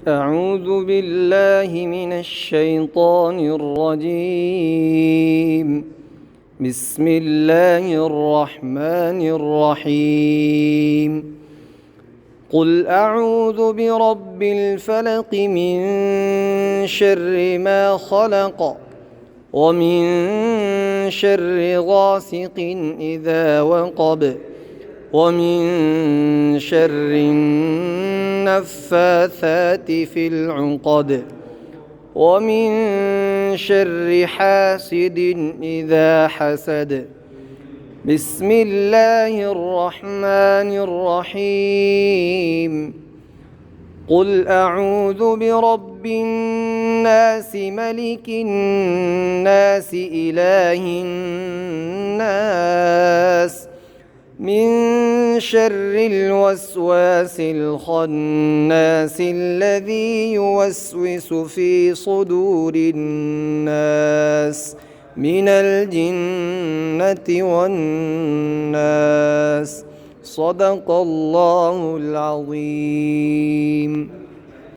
أعوذ بالله من الشيطان الرجيم. بسم الله الرحمن الرحيم. قل أعوذ برب الفلق من شر ما خلق ومن شر غاسق إذا وقب ومن شر النفاثات في العقد ومن شر حاسد إذا حسد. بسم الله الرحمن الرحيم. قل أعوذ برب الناس ملك الناس إله الناس من شر الوسواس الخناس الذي يوسوس في صدور الناس من الجنة والناس. صدق الله العظيم.